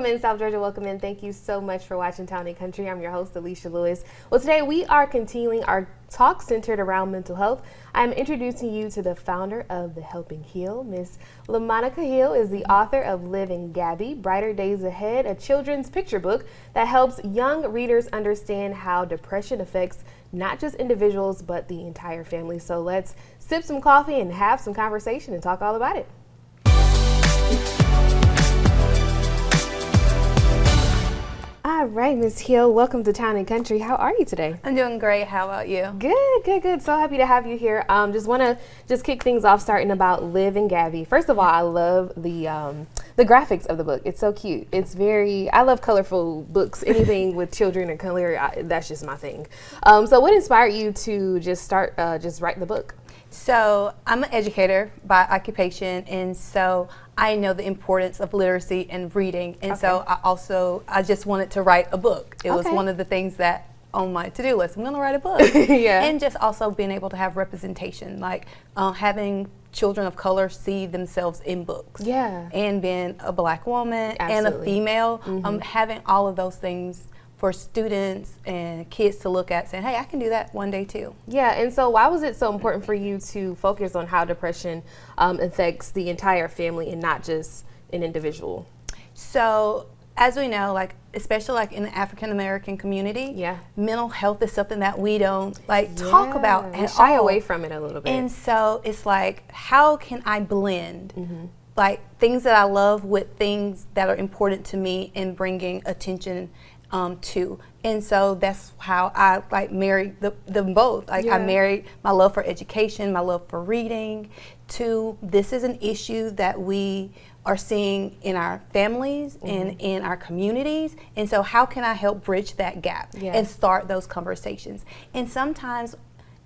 In South Georgia, welcome in. Thank you so much for watching Town and Country. I'm your host, Alicia Lewis. Well, today we are continuing our talk centered around mental health. I'm introducing you to the founder of The Helping Heal. Miss LaMonika Hill is the author of Liv and Gabby, Brighter Days Ahead, a children's picture book that helps young readers understand how depression affects not just individuals, but the entire family. So let's sip some coffee and have some conversation and talk all about it. All right, Miss Hill, welcome to Town and Country. How are you today? I'm doing great. How about you? Good. So happy to have you here. Just want to kick things off starting about Liv and Gabby. First of all, I love the graphics of the book. It's so cute. I love colorful books. Anything with children or color, that's just my thing. So what inspired you to just write the book? So I'm an educator by occupation, and so I know the importance of literacy and reading, and so I just wanted to write a book. It was one of the things that on my to-do list. I'm going to write a book. Yeah. And just also being able to have representation, like having children of color see themselves in books. Yeah. And being a Black woman and a female, having all of those things for students and kids to look at, saying, hey, I can do that one day too. Yeah, and so why was it so important for you to focus on how depression affects the entire family and not just an individual? So, as we know, especially in the African American community, mental health is something that we don't talk about at all. We shy away from it a little bit. And so it's how can I blend things that I love with things that are important to me and bringing attention to. And so that's how I married them both. I married my love for education, my love for reading, to this is an issue that we are seeing in our families and in our communities. And so how can I help bridge that gap and start those conversations? And sometimes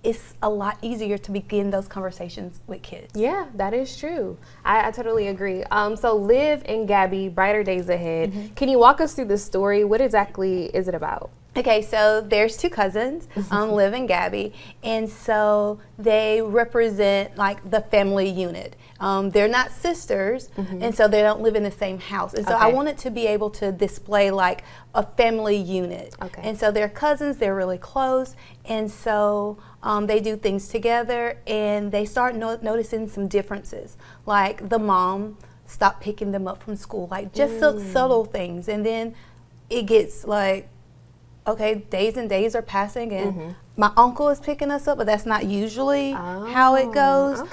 it's a lot easier to begin those conversations with kids. Yeah, that is true. I totally agree. So Liv and Gabby, Brighter Days Ahead. Can you walk us through the story? What exactly is it about? Okay, so there's two cousins, Liv and Gabby, and so they represent the family unit. They're not sisters, and so they don't live in the same house. And so I wanted to be able to display a family unit. And so they're cousins, they're really close, and so they do things together, and they start noticing some differences. Like the mom stopped picking them up from school, just subtle things, and then it gets days and days are passing, and my uncle is picking us up, but that's not usually how it goes.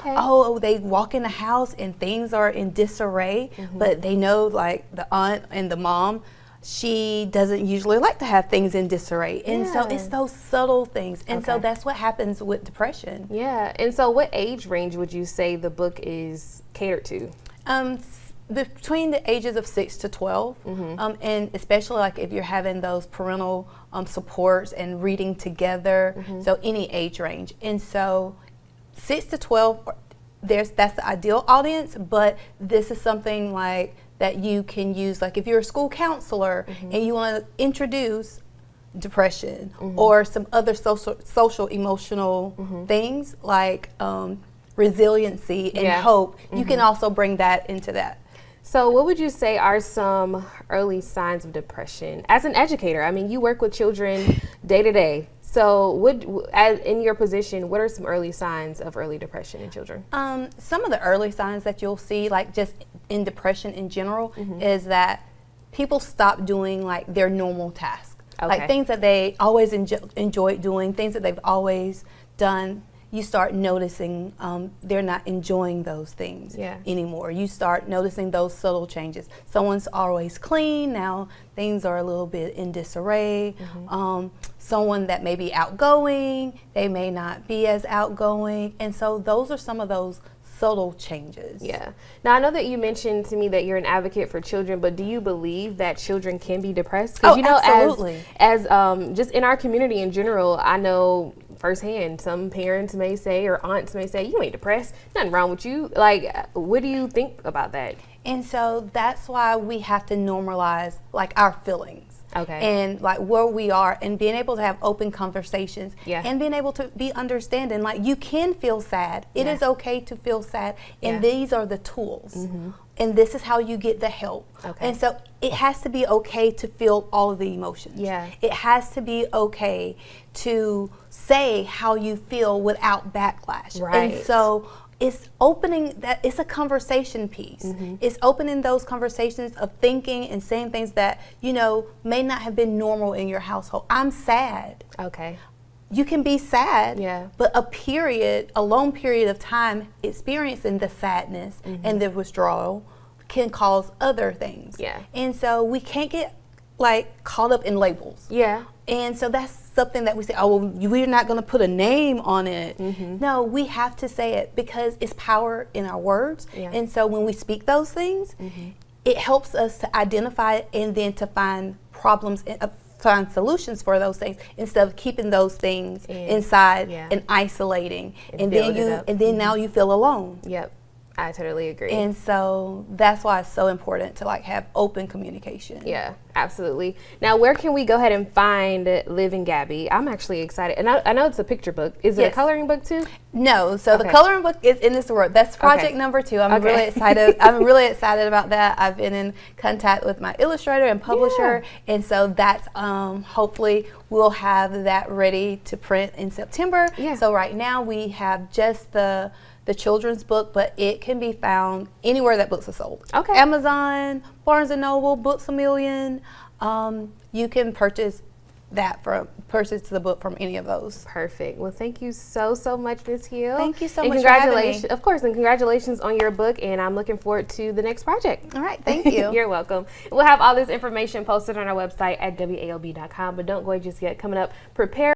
They walk in the house and things are in disarray, but they know the aunt and the mom, she doesn't usually like to have things in disarray. And so it's those subtle things. And so that's what happens with depression. Yeah. And so what age range would you say the book is catered to? Between the ages of 6 to 12, and especially if you're having those parental supports and reading together, so any age range. And so 6 to 12, that's the ideal audience, but this is something that you can use, if you're a school counselor and you want to introduce depression or some other social emotional things resiliency and hope, you can also bring that into that. So what would you say are some early signs of depression? As an educator, you work with children day to day. So in your position, what are some early signs of early depression in children? Some of the early signs that you'll see, just in depression in general, is that people stop doing their normal tasks. Things that they always enjoyed doing, things that they've always done. You start noticing they're not enjoying those things anymore. You start noticing those subtle changes. Someone's always clean, now things are a little bit in disarray. Someone that may be outgoing, they may not be as outgoing. And so those are some of those subtle changes. Yeah. Now I know that you mentioned to me that you're an advocate for children, but do you believe that children can be depressed? Because absolutely. As just in our community in general, I know firsthand, some parents may say or aunts may say, you ain't depressed, nothing wrong with you. What do you think about that? And so that's why we have to normalize our feelings. Okay. And like where we are, and being able to have open conversations, Yeah. and being able to be understanding. Like, you can feel sad. It Yeah. is okay to feel sad, and Yeah. these are the tools. And this is how you get the help. Okay. And so it has to be okay to feel all of the emotions. Yeah. It has to be okay to say how you feel without backlash. Right. And so it's opening that, it's a conversation piece. It's opening those conversations of thinking and saying things that, you know, may not have been normal in your household. I'm sad. Okay. You can be sad, Yeah. but a long period of time experiencing the sadness and the withdrawal can cause other things. Yeah. And so we can't get like caught up in labels. Yeah. And so that's something that we say, oh, well, we're not going to put a name on it. No, we have to say it because it's power in our words. Yeah. And so when we speak those things, it helps us to identify it and then to find problems, find solutions for those things instead of keeping those things inside and isolating. And then now you feel alone. Yep. I totally agree. And so that's why it's so important to like have open communication. Yeah, absolutely. Now, where can we go ahead and find Liv and Gabby? I'm actually excited. And I know it's a picture book. Is it a coloring book too? No. So the coloring book is in this work. That's project number 2. I'm really excited. I'm really excited about that. I've been in contact with my illustrator and publisher. And so that's hopefully we'll have that ready to print in September. Yeah. So right now we have just the children's book, but it can be found anywhere that books are sold. Okay. Amazon, Barnes & Noble, Books A Million. You can purchase the book from any of those. Perfect. Well, thank you so much, Ms. Hill. Thank you so and much for having me. Congratulations, of course, and congratulations on your book, and I'm looking forward to the next project. All right, thank you. You're welcome. We'll have all this information posted on our website at WALB.com, but don't go just yet. Coming up, prepare